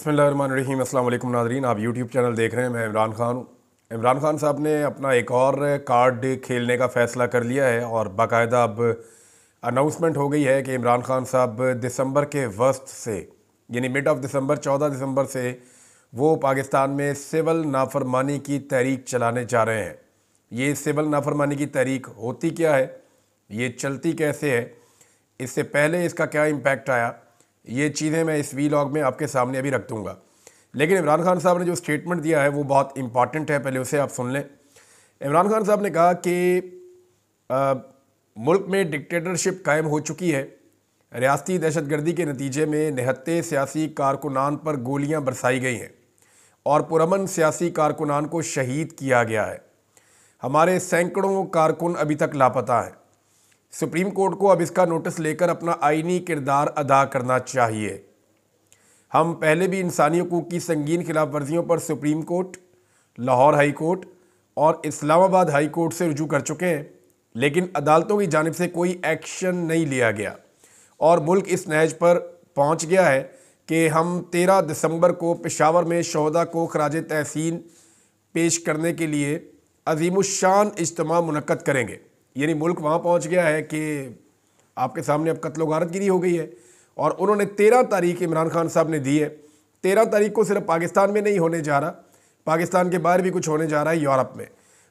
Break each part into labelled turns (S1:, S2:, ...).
S1: बिस्मिल्लाहिर्रहमानिर्रहीम। अस्सलाम वालेकुम नाज़रीन, आप यूट्यूब चैनल देख रहे हैं। मैं इमरान खान हूँ। इमरान खान साहब ने अपना एक और कार्ड खेलने का फ़ैसला कर लिया है और बाकायदा अब अनाउंसमेंट हो गई है कि इमरान खान साहब दिसंबर के वस्त से यानी मिड ऑफ दिसंबर 14 दिसंबर से वो पाकिस्तान में सिविल नाफरमानी की तहरीक चलाने जा रहे हैं। ये सिविल नाफरमानी की तहरीक होती क्या है, ये चलती कैसे है, इससे पहले इसका क्या इम्पैक्ट आया, ये चीज़ें मैं इस वीलॉग में आपके सामने अभी रख दूँगा। लेकिन इमरान खान साहब ने जो स्टेटमेंट दिया है वो बहुत इंपॉर्टेंट है, पहले उसे आप सुन लें। इमरान खान साहब ने कहा कि मुल्क में डिक्टेटरशिप कायम हो चुकी है। रियासती दहशतगर्दी के नतीजे में निहत्ते सियासी कारकुनान पर गोलियां बरसाई गई हैं और पुरअमन सियासी कारकुनान को शहीद किया गया है। हमारे सैकड़ों कारकुन अभी तक लापता हैं। सुप्रीम कोर्ट को अब इसका नोटिस लेकर अपना आईनी किरदार अदा करना चाहिए। हम पहले भी इंसानी हकूक़ की संगीन खिलाफ वर्जियों पर supreme court, Lahore high court और इस्लामाबाद हाई कोर्ट से रुजू कर चुके हैं, लेकिन अदालतों की जानिब से कोई एक्शन नहीं लिया गया और मुल्क इस नहज पर पहुंच गया है कि हम 13 दिसंबर को पेशावर में शहदा को खराज तहसीन पेश करने के लिए अजीमुशान इज्तिमा मुनक्कद करेंगे। यानी मुल्क वहाँ पहुँच गया है कि आपके सामने अब कत्ल गारतगिरी हो गई है और उन्होंने 13 तारीख इमरान खान साहब ने दी है। 13 तारीख को सिर्फ पाकिस्तान में नहीं होने जा रहा, पाकिस्तान के बाहर भी कुछ होने जा रहा है, यूरोप में।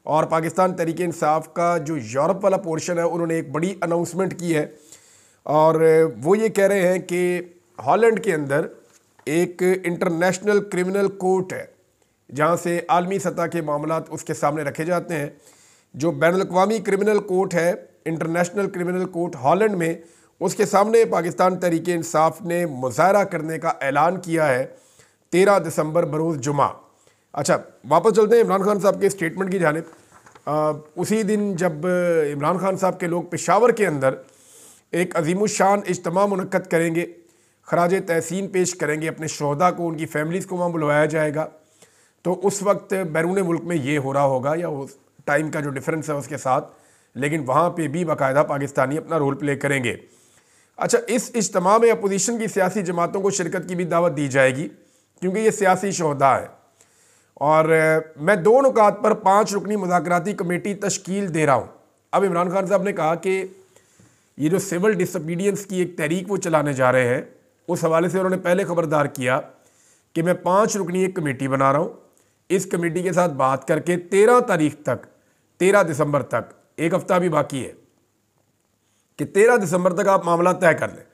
S1: और पाकिस्तान तहरीक इंसाफ का जो यूरोप वाला पोर्शन है, उन्होंने एक बड़ी अनाउंसमेंट की है और वो ये कह रहे हैं कि हॉलैंड के अंदर एक इंटरनेशनल क्रिमिनल कोर्ट है जहाँ से आलमी सतह के मामलात उसके सामने रखे जाते हैं। जो बैनुल-अक़वामी क्रिमिनल कोर्ट है, इंटरनेशनल क्रिमिनल कोर्ट हॉलैंड में, उसके सामने पाकिस्तान तहरीक इंसाफ ने मुज़ाहरा करने का ऐलान किया है 13 दिसंबर बरोज़ जुमा। अच्छा, वापस चलते हैं इमरान खान साहब के स्टेटमेंट की जानिब। उसी दिन जब इमरान खान साहब के लोग पेशावर के अंदर एक अजीमुशान इज्तिमा मुनक्कद करेंगे, खराज तहसीन पेश करेंगे अपने शहदा को, उनकी फैमिलीज़ को वहाँ बुलवाया जाएगा, तो उस वक्त बैरून मुल्क में ये हो रहा होगा या उस टाइम का जो डिफरेंस है उसके साथ, लेकिन वहाँ पे भी बाकायदा पाकिस्तानी अपना रोल प्ले करेंगे। अच्छा, इस इज्तिमा में अपोजिशन की सियासी जमातों को शिरकत की भी दावत दी जाएगी क्योंकि ये सियासी शोहदा है। और मैं 2 नुकात पर 5 रुकनी मुज़ाकराती कमेटी तश्कील दे रहा हूँ। अब इमरान खान साहब ने कहा कि ये जो सिविल डिसोबीडियंस की एक तहरीक वो चलाने जा रहे हैं, उस हवाले से उन्होंने पहले खबरदार किया कि मैं 5 रुकनी एक कमेटी बना रहा हूँ। इस कमेटी के साथ बात करके 13 तारीख तक, 13 दिसंबर तक, एक हफ्ता भी बाकी है, कि 13 दिसंबर तक आप मामला तय कर लें,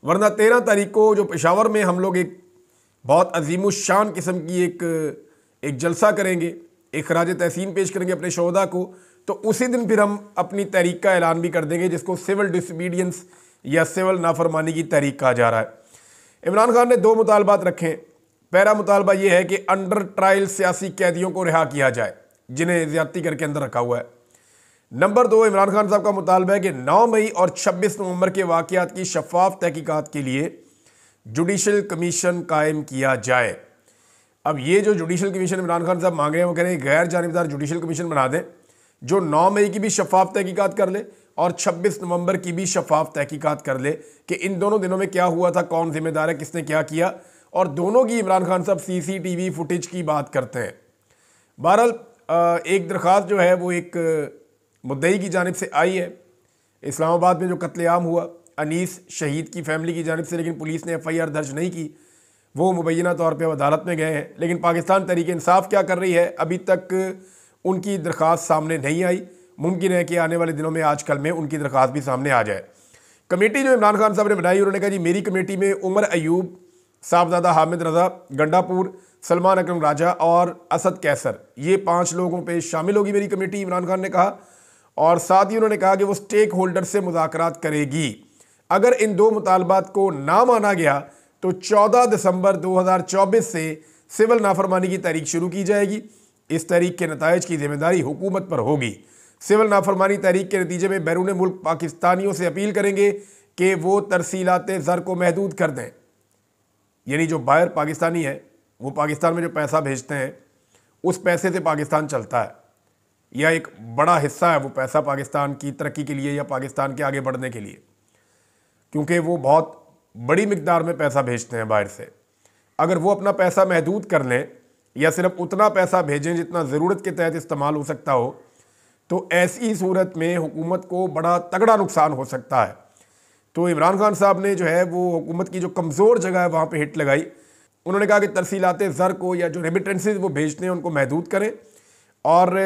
S1: वरना 13 तारीख को जो पेशावर में हम लोग एक बहुत अजीमुशान किस्म की एक जलसा करेंगे, एक खराज तहसीन पेश करेंगे अपने शोहदा को, तो उसी दिन फिर हम अपनी तहरीक का ऐलान भी कर देंगे जिसको सिविल डिसोबीडियंस या सिविल नाफरमानी की तहरीक कहा जा रहा है। इमरान खान ने 2 मुतालबात रखे। पहला मुतालबा ये है कि अंडर ट्रायल सियासी कैदियों को रिहा किया जाए जिन्हें ज़्यादती करके अंदर रखा हुआ है। नंबर 2, इमरान खान साहब का मुतालबा है कि 9 मई और 26 नवंबर के वाक़यात की शफाफ तहकीकात के लिए जुडिशल कमीशन कायम किया जाए। अब ये जो जुडिशल कमीशन इमरान खान साहब मांग रहे हैं, वो कह रहे हैं गैर जानिबदार जुडिशल कमीशन बना दें जो 9 मई की भी शफाफ तहकीकात कर ले और 26 नवंबर की भी शफाफ तहकीकात कर ले कि इन दोनों दिनों में क्या हुआ था, कौन जिम्मेदार है, किसने क्या किया। और दोनों की इमरान खान साहब CCTV फुटेज की बात करते हैं। बहरहाल एक दरख्वास्त जो है वो एक मुद्दई की जानिब से आई है। इस्लामाबाद में जो कत्लेआम हुआ अनीस शहीद की फैमिली की जानिब से, लेकिन पुलिस ने FIR दर्ज नहीं की, वो मुबैना तौर पे अदालत में गए हैं। लेकिन पाकिस्तान तहरीक इंसाफ क्या कर रही है, अभी तक उनकी दरख्वास्त सामने नहीं आई। मुमकिन है कि आने वाले दिनों में, आजकल में, उनकी दरख्वास्त भी सामने आ जाए। कमेटी जो इमरान खान साहब ने बनाई, उन्होंने कहा जी मेरी कमेटी में उमर अयूब, साहबजादा हामिद रज़ा गंडापुर, सलमान अकरम राजा और असद कैसर, ये 5 लोगों पे शामिल होगी मेरी कमेटी, इमरान खान ने कहा। और साथ ही उन्होंने कहा कि वो स्टेक होल्डर से मुज़ाकरात करेगी। अगर इन 2 मुतालबात को ना माना गया तो 14 दिसंबर 2024 से सिविल नाफरमानी की तहरीक शुरू की जाएगी। इस तहरीक के नताइज की जिम्मेदारी हुकूमत पर होगी। सिविल नाफरमानी तहरीक के नतीजे में बैरून मुल्क पाकिस्तानियों से अपील करेंगे कि वो तरसीलात ज़र को महदूद कर दें। यानी जो बाहर पाकिस्तानी है वो पाकिस्तान में जो पैसा भेजते हैं उस पैसे से पाकिस्तान चलता है, या एक बड़ा हिस्सा है वो पैसा पाकिस्तान की तरक्की के लिए या पाकिस्तान के आगे बढ़ने के लिए, क्योंकि वो बहुत बड़ी मिकदार में पैसा भेजते हैं बाहर से। अगर वो अपना पैसा महदूद कर लें या सिर्फ उतना पैसा भेजें जितना ज़रूरत के तहत इस्तेमाल हो सकता हो, तो ऐसी सूरत में हुकूमत को बड़ा तगड़ा नुकसान हो सकता है। तो इमरान खान साहब ने जो है वो हुकूमत की जो कमज़ोर जगह है वहाँ पे हिट लगाई। उन्होंने कहा कि तरसीलात ज़र को या जो रेमिटेंसेस वो भेजते हैं उनको महदूद करें और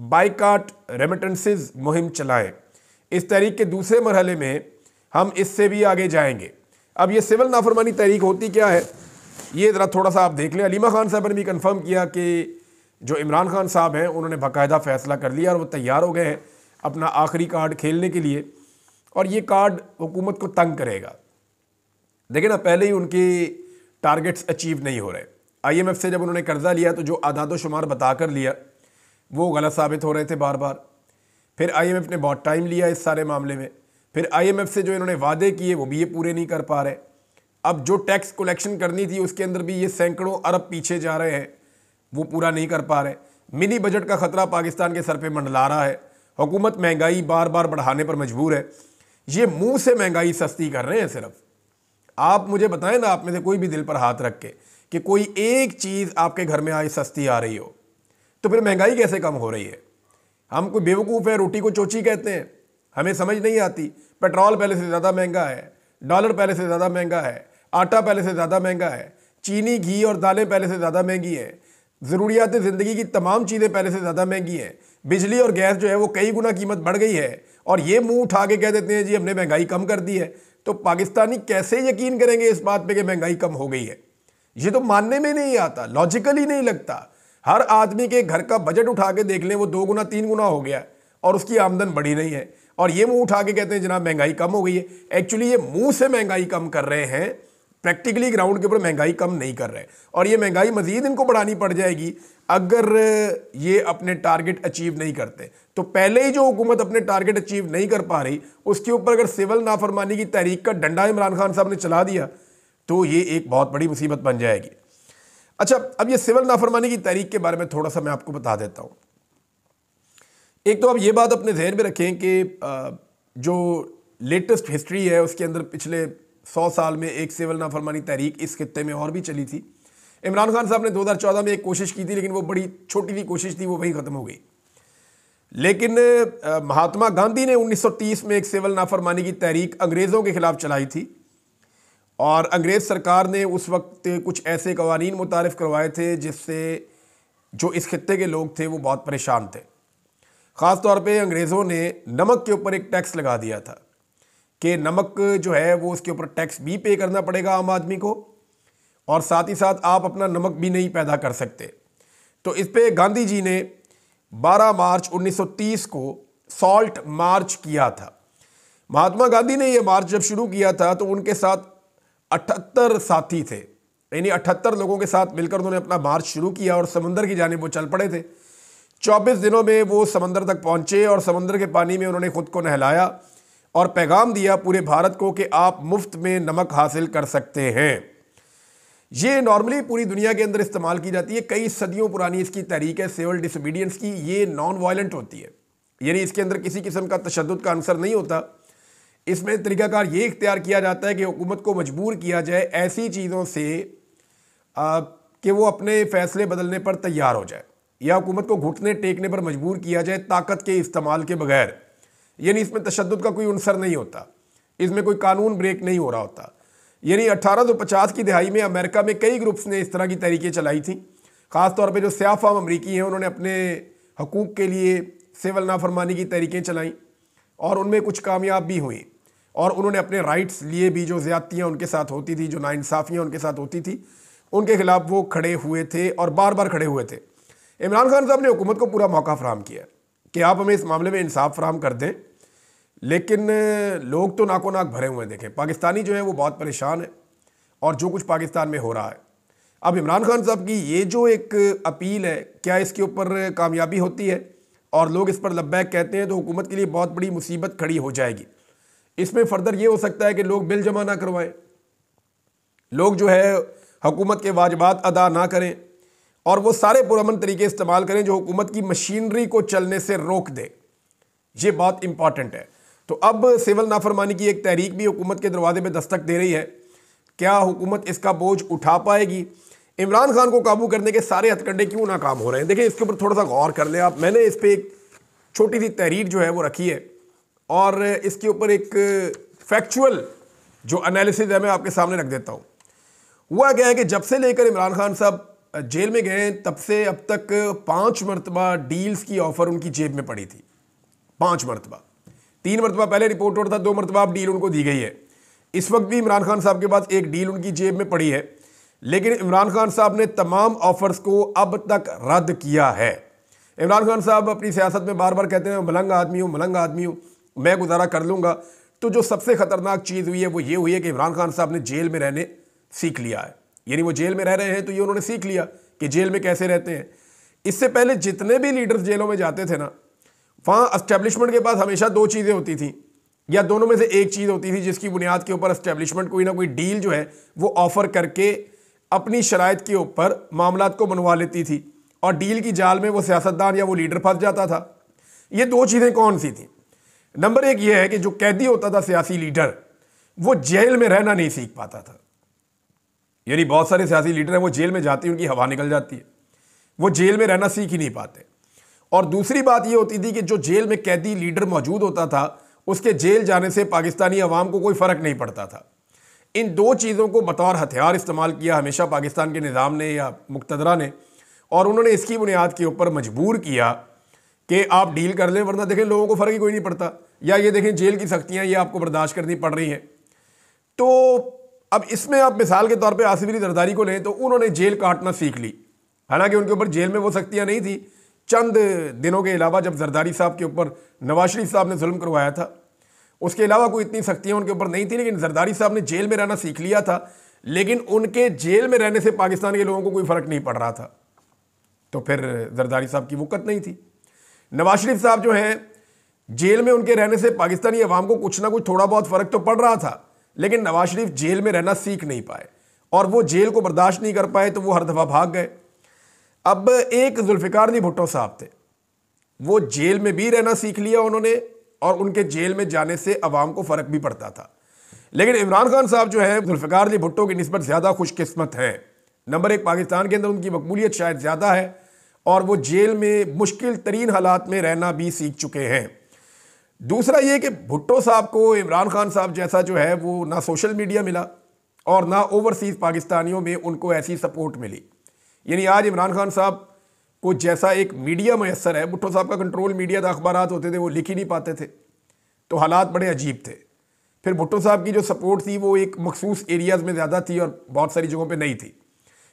S1: बाइकाट रेमिटेंसेस मुहिम चलाएं। इस तहरीक के दूसरे मरहले में हम इससे भी आगे जाएंगे। अब ये सिविल नाफरमानी तहरीक होती क्या है, ये ज़रा थोड़ा सा आप देख लें। अलीमा खान साहब ने भी कंफर्म किया कि जो इमरान खान साहब हैं उन्होंने बाकायदा फ़ैसला कर लिया और वो तैयार हो गए हैं अपना आखिरी कार्ड खेलने के लिए, और ये कार्ड हुकूमत को तंग करेगा। देखिए ना, पहले ही उनके टारगेट्स अचीव नहीं हो रहे। IMF से जब उन्होंने कर्जा लिया तो जो आदाद शुमार बता कर लिया वो गलत साबित हो रहे थे बार बार। फिर IMF ने बहुत टाइम लिया इस सारे मामले में। फिर IMF से जो इन्होंने वादे किए वो भी ये पूरे नहीं कर पा रहे। अब जो टैक्स कलेक्शन करनी थी उसके अंदर भी ये सैकड़ों अरब पीछे जा रहे हैं, वो पूरा नहीं कर पा रहे। मिनी बजट का खतरा पाकिस्तान के सर पे मंडला रहा है। हुकूमत महंगाई बार बार बढ़ाने पर मजबूर है। ये मुंह से महंगाई सस्ती कर रहे हैं सिर्फ। आप मुझे बताएं ना, आप में से कोई भी दिल पर हाथ रख के कि कोई एक चीज़ आपके घर में आई सस्ती आ रही हो, तो फिर महंगाई कैसे कम हो रही है? हम कोई बेवकूफ़ है, रोटी को चोची कहते हैं, हमें समझ नहीं आती। पेट्रोल पहले से ज़्यादा महंगा है, डॉलर पहले से ज़्यादा महंगा है, आटा पहले से ज़्यादा महंगा है, चीनी घी और दालें पहले से ज़्यादा महंगी हैं, ज़रूरियात ज़िंदगी की तमाम चीज़ें पहले से ज़्यादा महंगी हैं, बिजली और गैस जो है वो कई गुना कीमत बढ़ गई है, और ये मुंह उठा के कह देते हैं जी हमने महंगाई कम कर दी है। तो पाकिस्तानी कैसे यकीन करेंगे इस बात पे कि महंगाई कम हो गई है? ये तो मानने में नहीं आता, लॉजिकली नहीं लगता। हर आदमी के घर का बजट उठा के देख लें, वो 2 गुना 3 गुना हो गया और उसकी आमदन बढ़ी नहीं है, और ये मुंह उठा के कहते हैं जनाब महंगाई कम हो गई है। एक्चुअली ये मुंह से महंगाई कम कर रहे हैं, प्रैक्टिकली ग्राउंड के ऊपर महंगाई कम नहीं कर रहे। और ये महंगाई मजीद इनको बढ़ानी पड़ जाएगी अगर ये अपने टारगेट अचीव नहीं करते। तो पहले ही जो हुकूमत अपने टारगेट अचीव नहीं कर पा रही, उसके ऊपर अगर सिविल नाफरमानी की तहरीक का डंडा इमरान खान साहब ने चला दिया तो ये एक बहुत बड़ी मुसीबत बन जाएगी। अच्छा, अब ये सिविल नाफरमानी की तहरीक के बारे में थोड़ा सा मैं आपको बता देता हूँ। एक तो आप ये बात अपने जहन में रखें कि जो लेटेस्ट हिस्ट्री है उसके अंदर पिछले 100 साल में एक सिविल नाफरमानी तहरीक इस खित्ते में और भी चली थी। इमरान खान साहब ने 2014 में एक कोशिश की थी, लेकिन वो बड़ी छोटी सी कोशिश थी, वो वहीं ख़त्म हो गई। लेकिन महात्मा गांधी ने 1930 में एक सिविल नाफरमानी की तहरीक अंग्रेज़ों के ख़िलाफ़ चलाई थी, और अंग्रेज़ सरकार ने उस वक्त कुछ ऐसे कवानीन मुतारिफ़ करवाए थे जिससे जो इस खित्ते के लोग थे वो बहुत परेशान थे। ख़ास तौर पे अंग्रेज़ों ने नमक के ऊपर एक टैक्स लगा दिया था कि नमक जो है वो उसके ऊपर टैक्स भी पे करना पड़ेगा आम आदमी को, और साथ ही साथ आप अपना नमक भी नहीं पैदा कर सकते। तो इस पे गांधी जी ने 12 मार्च 1930 को सॉल्ट मार्च किया था। महात्मा गांधी ने यह मार्च जब शुरू किया था तो उनके साथ 78 साथी थे, यानी 78 लोगों के साथ मिलकर उन्होंने अपना मार्च शुरू किया और समंदर की जानिब वो चल पड़े थे। 24 दिनों में वो समंदर तक पहुंचे और समंदर के पानी में उन्होंने खुद को नहलाया और पैगाम दिया पूरे भारत को कि आप मुफ्त में नमक हासिल कर सकते हैं। ये नॉर्मली पूरी दुनिया के अंदर इस्तेमाल की जाती है, कई सदियों पुरानी इसकी तहरीक है सिविल डिसोबीडियंस की। ये नॉन वायलेंट होती है, यानी इसके अंदर किसी किस्म का तशद्दुद का आंसर नहीं होता। इसमें तरीकाकार ये इख्तियार किया जाता है कि हुकूमत को मजबूर किया जाए ऐसी चीज़ों से कि वो अपने फ़ैसले बदलने पर तैयार हो जाए, या हुकूमत को घुटने टेकने पर मजबूर किया जाए ताकत के इस्तेमाल के बगैर। यानी इसमें तशद्दुद का कोई अंसर नहीं होता, इसमें कोई कानून ब्रेक नहीं हो रहा होता। यानी 1850 की दहाई में अमेरिका में कई ग्रुप्स ने इस तरह की तहरीकें चलाई थी। ख़ास तौर पे जो स्याह फाम अमरीकी हैं उन्होंने अपने हकूक़ के लिए सिविल नाफरमानी की तहरीकें चलाई और उनमें कुछ कामयाब भी हुई, और उन्होंने अपने राइट्स लिए भी। जो ज़्यादतियाँ उनके साथ होती थी, जो नाइंसाफ़ियाँ उनके साथ होती थी, उनके ख़िलाफ़ वो खड़े हुए थे और बार बार खड़े हुए थे। इमरान खान साहब ने हुकूमत को पूरा मौका फ़राहम किया कि आप हमें इस मामले में इंसाफ फ़राहम कर दें, लेकिन लोग तो नाको नाक भरे हुए हैं। देखें, पाकिस्तानी जो है वो बहुत परेशान है और जो कुछ पाकिस्तान में हो रहा है। अब इमरान खान साहब की ये जो एक अपील है, क्या इसके ऊपर कामयाबी होती है और लोग इस पर लब्बैक कहते हैं तो हुकूमत के लिए बहुत बड़ी मुसीबत खड़ी हो जाएगी। इसमें फर्दर ये हो सकता है कि लोग बिल जमा ना करवाएं, लोग जो है हुकूमत के वाजिबात अदा ना करें और वो सारे पुरअमन तरीके इस्तेमाल करें जो हुकूमत की मशीनरी को चलने से रोक दे। ये बहुत इंपॉर्टेंट है। तो अब सिविल नाफरमानी की एक तहरीक भी हुकूमत के दरवाजे पे दस्तक दे रही है क्या हुकूमत इसका बोझ उठा पाएगी? इमरान खान को काबू करने के सारे हथकंडे क्यों नाकाम हो रहे हैं? देखिए, इसके ऊपर थोड़ा सा गौर कर लें आप। मैंने इस पर एक छोटी सी तहरीर जो है वो रखी है और इसके ऊपर एक फैक्चुअल जो एनालिसिस है मैं आपके सामने रख देता हूँ। हुआ क्या है कि जब से लेकर इमरान खान साहब जेल में गए तब से अब तक 5 मरतबा डील्स की ऑफर उनकी जेब में पड़ी थी। 5 मरतबा, 3 मरतबा पहले रिपोर्ट आउट था, 2 मरतबा अब डील उनको दी गई है। इस वक्त भी इमरान खान साहब के पास एक डील उनकी जेब में पड़ी है, लेकिन इमरान खान साहब ने तमाम ऑफर्स को अब तक रद्द किया है। इमरान खान साहब अपनी सियासत में बार बार कहते हैं मलंग आदमी हूँ, मलंग आदमी हूँ, मैं गुजारा कर लूँगा। तो जो सबसे खतरनाक चीज़ हुई है वो ये हुई है कि इमरान खान साहब ने जेल में रहने सीख लिया है। यानी वो जेल में रह रहे हैं तो ये उन्होंने सीख लिया कि जेल में कैसे रहते हैं। इससे पहले जितने भी लीडर्स जेलों में जाते थे ना, वहाँ एस्टेब्लिशमेंट के पास हमेशा 2 चीज़ें होती थी या दोनों में से एक चीज़ होती थी जिसकी बुनियाद के ऊपर एस्टेब्लिशमेंट कोई ना कोई डील जो है वो ऑफर करके अपनी शराइत के ऊपर मामलात को बनवा लेती थी और डील की जाल में वो सियासतदान या वो लीडर फंस जाता था। ये 2 चीज़ें कौन सी थी? नंबर 1 ये है कि जो कैदी होता था सियासी लीडर, वो जेल में रहना नहीं सीख पाता था। यानी बहुत सारे सियासी लीडर हैं वो जेल में जाते हैं, उनकी हवा निकल जाती है, वो जेल में रहना सीख ही नहीं पाते। और दूसरी बात ये होती थी कि जो जेल में कैदी लीडर मौजूद होता था उसके जेल जाने से पाकिस्तानी अवाम को कोई फ़र्क नहीं पड़ता था। इन 2 चीज़ों को बतौर हथियार इस्तेमाल किया हमेशा पाकिस्तान के निज़ाम ने या मुक़्तदरा ने, और उन्होंने इसकी बुनियाद के ऊपर मजबूर किया कि आप डील कर लें वरना देखें लोगों को फ़र्क ही कोई नहीं पड़ता, या ये देखें जेल की सख्तियाँ ये आपको बर्दाश्त करनी पड़ रही हैं। तो अब इसमें आप मिसाल के तौर पे आसिफ अली जरदारी को लें तो उन्होंने जेल काटना सीख ली। हालांकि उनके ऊपर जेल में वो सख्तियाँ नहीं थी, चंद दिनों के अलावा जब जरदारी साहब के ऊपर नवाज शरीफ साहब ने जुल्म करवाया था, उसके अलावा कोई इतनी सख्तियाँ उनके ऊपर नहीं थी। लेकिन जरदारी साहब ने जेल में रहना सीख लिया था, लेकिन उनके जेल में रहने से पाकिस्तान के लोगों को कोई फ़र्क नहीं पड़ रहा था। तो फिर जरदारी साहब की वक़्त नहीं थी। नवाज शरीफ साहब जो हैं, जेल में उनके रहने से पाकिस्तानी अवाम को कुछ ना कुछ थोड़ा बहुत फ़र्क तो पड़ रहा था, लेकिन नवाज शरीफ जेल में रहना सीख नहीं पाए और वो जेल को बर्दाश्त नहीं कर पाए तो वो हर दफ़ा भाग गए। अब एक जुल्फ़िकार अली भुट्टो साहब थे, वो जेल में भी रहना सीख लिया उन्होंने और उनके जेल में जाने से अवाम को फ़र्क भी पड़ता था। लेकिन इमरान खान साहब जो है जुल्फ़िकार अली भुट्टो की निस्बत ज़्यादा खुशकिस्मत हैं। नंबर 1, पाकिस्तान के अंदर उनकी मकबूलियत शायद ज़्यादा है और वो जेल में मुश्किल तरीन हालात में रहना भी सीख चुके हैं। दूसरा ये कि भुट्टो साहब को इमरान खान साहब जैसा जो है वो ना सोशल मीडिया मिला और ना ओवरसीज़ पाकिस्तानियों में उनको ऐसी सपोर्ट मिली। यानी आज इमरान खान साहब को जैसा एक मीडिया मैसर है, भुट्टो साहब का कंट्रोल मीडिया था, अखबारात होते थे, वो लिख ही नहीं पाते थे, तो हालात बड़े अजीब थे। फिर भुट्टो साहब की जो सपोर्ट थी वो एक मखसूस एरियाज़ में ज़्यादा थी और बहुत सारी जगहों पे नहीं थी।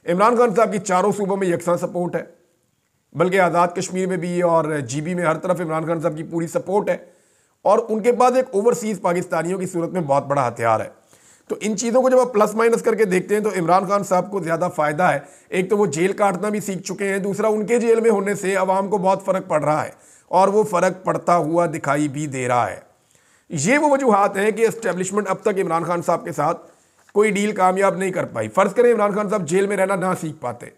S1: इमरान खान साहब की चारों सूबों में यकसां सपोर्ट है, बल्कि आज़ाद कश्मीर में भी और GB में हर तरफ इमरान खान साहब की पूरी सपोर्ट है और उनके पास एक ओवरसीज़ पाकिस्तानियों की सूरत में बहुत बड़ा हथियार है। तो इन चीज़ों को जब आप प्लस माइनस करके देखते हैं तो इमरान खान साहब को ज़्यादा फ़ायदा है। एक तो वो जेल काटना भी सीख चुके हैं, दूसरा उनके जेल में होने से अवाम को बहुत फ़र्क पड़ रहा है और वो फ़र्क पड़ता हुआ दिखाई भी दे रहा है। ये वो वजूहात हैं कि एस्टेब्लिशमेंट अब तक इमरान खान साहब के साथ कोई डील कामयाब नहीं कर पाई। फ़र्ज़ करें इमरान खान साहब जेल में रहना ना सीख पाते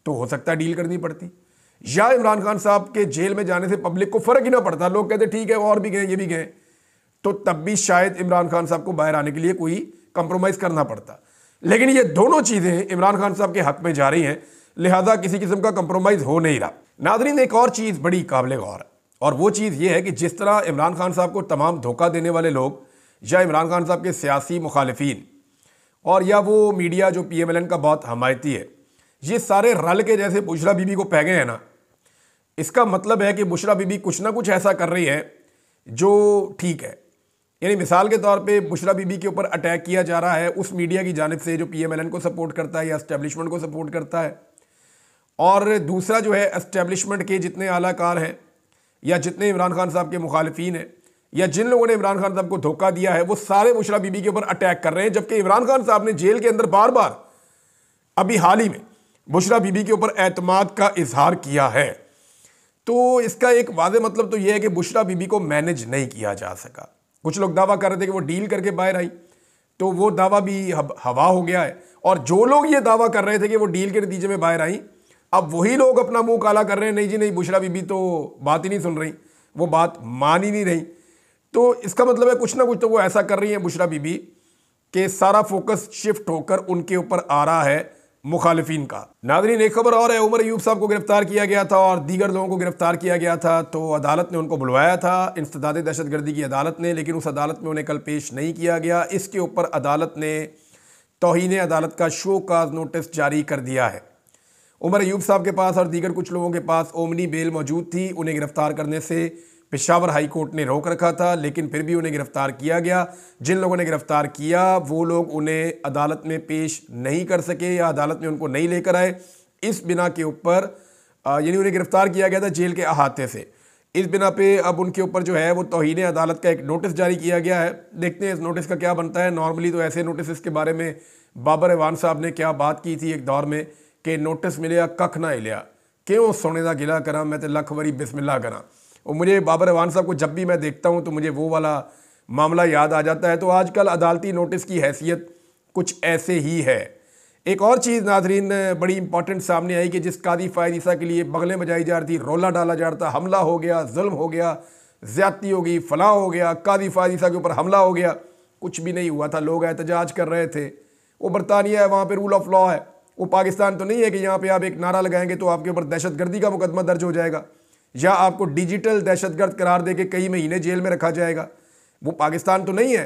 S1: तो हो सकता है डील करनी पड़ती, या इमरान खान साहब के जेल में जाने से पब्लिक को फ़र्क ही ना पड़ता, लोग कहते ठीक है और भी गए ये भी गए, तो तब भी शायद इमरान खान साहब को बाहर आने के लिए कोई कंप्रोमाइज़ करना पड़ता। लेकिन ये दोनों चीज़ें इमरान खान साहब के हक़ में जा रही हैं, लिहाजा किसी किस्म का कंप्रोमाइज़ हो नहीं रहा। नाज़रीन, एक और चीज़ बड़ी काबिल गौर है और वो चीज़ ये है कि जिस तरह इमरान खान साहब को तमाम धोखा देने वाले लोग या इमरान खान साहब के सियासी मुखालिफिन और या वो मीडिया जो PMLN का बहुत हमायती है, ये सारे रल के जैसे बुशरा बीबी को पै गए हैं ना, इसका मतलब है कि बुशरा बीबी कुछ ना कुछ ऐसा कर रही है जो ठीक है। यानी मिसाल के तौर पे बुशरा बीबी के ऊपर अटैक किया जा रहा है उस मीडिया की जानिब से जो PMLN को सपोर्ट करता है या एस्टेब्लिशमेंट को सपोर्ट करता है, और दूसरा जो है एस्टेब्लिशमेंट के जितने आलाकार हैं या जितने इमरान खान साहब के मुखालिफिन हैं या जिन लोगों ने इमरान खान साहब को धोखा दिया है, वो सारे बुशरा बीबी के ऊपर अटैक कर रहे हैं। जबकि इमरान खान साहब ने जेल के अंदर बार बार अभी हाल ही में बुशरा बीबी के ऊपर एतमाद का इजहार किया है। तो इसका एक वाज़ेह मतलब तो यह है कि बुशरा बीबी को मैनेज नहीं किया जा सका। कुछ लोग दावा कर रहे थे कि वो डील करके बाहर आई, तो वो दावा भी हवा हो गया है। और जो लोग ये दावा कर रहे थे कि वो डील के नतीजे में बाहर आई, अब वही लोग अपना मुंह काला कर रहे हैं, नहीं जी नहीं, बुशरा बीबी तो बात ही नहीं सुन रही, वो बात मान ही नहीं रही। तो इसका मतलब है कुछ ना कुछ तो वो ऐसा कर रही हैं बुशरा बीबी कि सारा फोकस शिफ्ट होकर उनके ऊपर आ रहा है मुखालिफिन का। नाज़रीन, एक खबर और है, उमर अयूब साहब को गिरफ्तार किया गया था और दीगर लोगों को गिरफ्तार किया गया था। तो अदालत ने उनको बुलवाया था, इंसदाद दहशतगर्दी की अदालत ने, लेकिन उस अदालत में उन्हें कल पेश नहीं किया गया। इसके ऊपर अदालत ने तौहीन अदालत का शो काज नोटिस जारी कर दिया है। उमर अयूब साहब के पास और दीगर कुछ लोगों के पास ओमनी बेल मौजूद थी। उन्हें गिरफ्तार करने से पेशावर हाई कोर्ट ने रोक रखा था, लेकिन फिर भी उन्हें गिरफ्तार किया गया। जिन लोगों ने गिरफ्तार किया वो लोग उन्हें अदालत में पेश नहीं कर सके या अदालत में उनको नहीं लेकर आए। इस बिना के ऊपर यानी उन्हें गिरफ्तार किया गया था जेल के अहाते से। इस बिना पे अब उनके ऊपर जो है वो तौहीन अदालत का एक नोटिस जारी किया गया है। देखते हैं इस नोटिस का क्या बनता है। नॉर्मली तो ऐसे नोटिस के बारे में बाबर एवान साहब ने क्या बात की थी एक दौर में कि नोटिस मिले कख ना हिलिया, क्यों सोने का गिला करा, मैं तो लख वरी बिस्मिल्लाह करा। और मुझे बाबर एवान साहब को जब भी मैं देखता हूँ तो मुझे वो वाला मामला याद आ जाता है। तो आजकल अदालती नोटिस की हैसियत कुछ ऐसे ही है। एक और चीज़ नाजरीन बड़ी इंपॉर्टेंट सामने आई कि जिस कादी फ़ायद ईसा के लिए बगलें बजाई जा रही थी, रोला डाला जा रहा था, हमला हो गया, जुल्म हो गया, ज़्यादती हो गई, फलाह हो गया, कादी फ़ायद ईसा के ऊपर हमला हो गया, कुछ भी नहीं हुआ था। लोग एहतजाज कर रहे थे। वो बरतानिया है, वहाँ पर रूल ऑफ लॉ है। वो पाकिस्तान तो नहीं है कि यहाँ पर आप एक नारा लगाएंगे तो आपके ऊपर दहशतगर्दी का मुकदमा दर्ज हो जाएगा या आपको डिजिटल दहशतगर्द करार दे के कई महीने जेल में रखा जाएगा। वो पाकिस्तान तो नहीं है,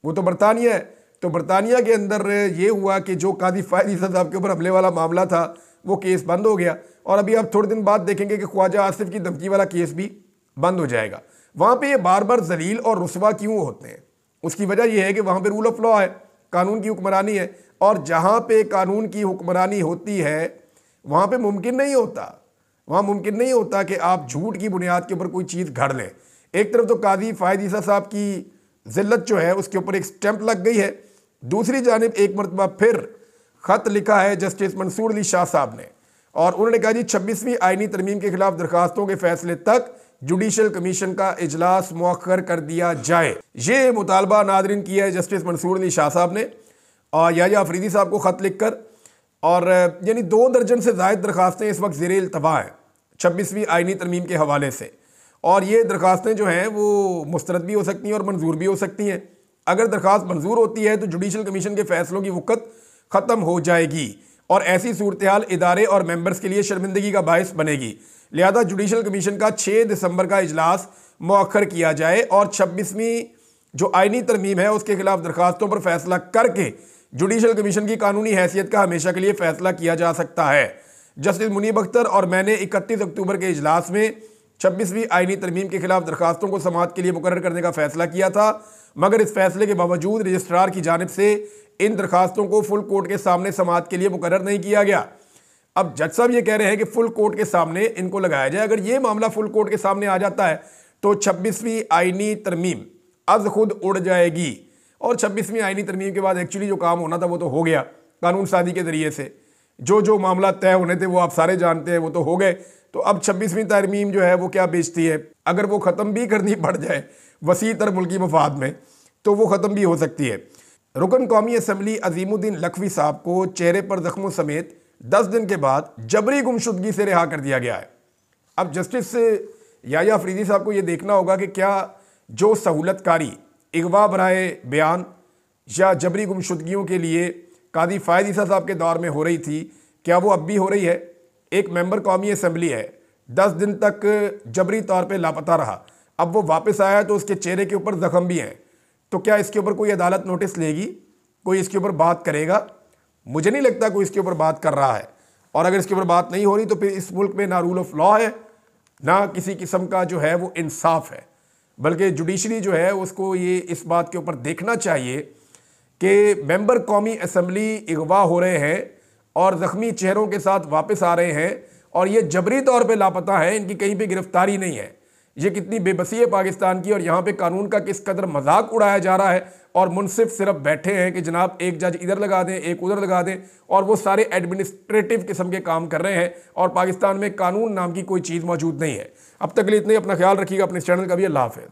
S1: वो तो बरतानिया है। तो बरतानिया के अंदर ये हुआ कि जो कादी फ़ायद ईसा साहब के ऊपर हमले वाला मामला था वो केस बंद हो गया और अभी आप थोड़े दिन बाद देखेंगे कि ख्वाजा आसिफ की धमकी वाला केस भी बंद हो जाएगा। वहाँ पे ये बार बार जलील और रुसवा क्यों होते हैं? उसकी वजह यह है कि वहाँ पे रूल ऑफ लॉ है, कानून की हुक्मरानी है, और जहाँ पे कानून की हुक्मरानी होती है वहाँ पे मुमकिन नहीं होता कि आप झूठ की बुनियाद के ऊपर कोई चीज़ घड़ लें। एक तरफ तो कादी फ़ायद ईसा साहब की ज़िल्लत जो है उसके ऊपर एक स्टैंप लग गई है, दूसरी जानिब एक मरतबा फिर ख़त लिखा है जस्टिस मंसूर अली शाह साहब ने और उन्होंने कहा जी 26वीं आईनी तरमीम के खिलाफ दरखास्तों के फैसले तक जुडिशल कमीशन का इजलास मौखर कर दिया जाए। ये मुतालबा नादरीन किया है जस्टिस मंसूर अली शाह साहब ने और याया अफरीदी साहब को ख़त लिख कर, और यानी 2 दर्जन से ज़ायद दरखास्तें इस वक्त ज़ेर इल्तवा हैं 26वीं आईनी तरमीम के हवाले से। और ये दरखास्तें जो हैं वो मुस्तरद भी हो सकती हैं और मंजूर भी हो सकती हैं। अगर दरखास्त मंजूर होती है तो जुडिशल कमीशन के फैसलों की वक़्त ख़त्म हो जाएगी और ऐसी सूरत हाल इदारे और मेंबर्स के लिए शर्मिंदगी का बायस बनेगी। लिहाजा जुडिशल कमीशन का 6 दिसंबर का इजलास मौखर किया जाए और 26वीं जो आईनी तरमीम है उसके खिलाफ दरखास्तों पर फैसला करके जुडिशल कमीशन की कानूनी हैसियत का हमेशा के लिए फैसला किया जा सकता है। जस्टिस मुनीब अख्तर और मैंने 31 अक्टूबर के इजलास में 26वीं आईनी तरमीम के खिलाफ दरखास्तों को समाअत के लिए मुकर्रर करने का फैसला किया था, मगर इस फैसले के बावजूद रजिस्ट्रार की जानिब से इन दरखास्तों को फुल कोर्ट के सामने समाअत के लिए मुकर्रर नहीं किया गया। अब जज साहब ये कह रहे हैं कि फुल कोर्ट के सामने इनको लगाया जाए। अगर ये मामला फुल कोर्ट के सामने आ जाता है तो 26वीं आईनी तरमीम अज खुद उड़ जाएगी और 26वीं आईनी तरमीम के बाद एक्चुअली जो काम होना था वो तो हो गया कानून साजी के ज़रिए से। जो मामला तय होने थे वो आप सारे जानते हैं, वो तो हो गए। तो अब 26वीं तरमीम जो है वो क्या बेचती है? अगर वो ख़त्म भी करनी पड़ जाए वसी तर मुल्की मफाद में तो वो ख़त्म भी हो सकती है। रुकन कौमी असम्बली अजीमुद्दीन लखवी साहब को चेहरे पर जख्मों समेत 10 दिन के बाद जबरी गुमशुदगी से रिहा कर दिया गया है। अब जस्टिस याया अफरीदी साहब को ये देखना होगा कि क्या जो सहूलतकारी अगवा बराए बयान या जबरी गुमशुदगियों के लिए कादी फ़ायद ईसा साहब के दौर में हो रही थी, क्या वो अब भी हो रही है? एक मेंबर कौमी असम्बली है, 10 दिन तक जबरी तौर पे लापता रहा, अब वो वापस आया तो उसके चेहरे के ऊपर जख्म भी हैं। तो क्या इसके ऊपर कोई अदालत नोटिस लेगी? कोई इसके ऊपर बात करेगा? मुझे नहीं लगता कोई इसके ऊपर बात कर रहा है। और अगर इसके ऊपर बात नहीं हो रही तो फिर इस मुल्क में ना रूल ऑफ लॉ है, ना किसी किस्म का जो है वो इंसाफ है। बल्कि जुडिशरी जो है उसको ये इस बात के ऊपर देखना चाहिए कि मेंबर कौमी असम्बली अगवा हो रहे हैं और ज़ख्मी चेहरों के साथ वापस आ रहे हैं और ये जबरी तौर पे लापता हैं, इनकी कहीं पे गिरफ्तारी नहीं है। ये कितनी बेबसी है पाकिस्तान की, और यहाँ पे कानून का किस कदर मजाक उड़ाया जा रहा है और मुनसिफ सिर्फ बैठे हैं कि जनाब एक जज इधर लगा दें एक उधर लगा दें, और वो सारे एडमिनिस्ट्रेटिव किस्म के काम कर रहे हैं और पाकिस्तान में कानून नाम की कोई चीज़ मौजूद नहीं है। अब तक के लिए इतने, अपना ख्याल रखिएगा, अपने चैनल का भी। अल्लाह हाफ़िज़।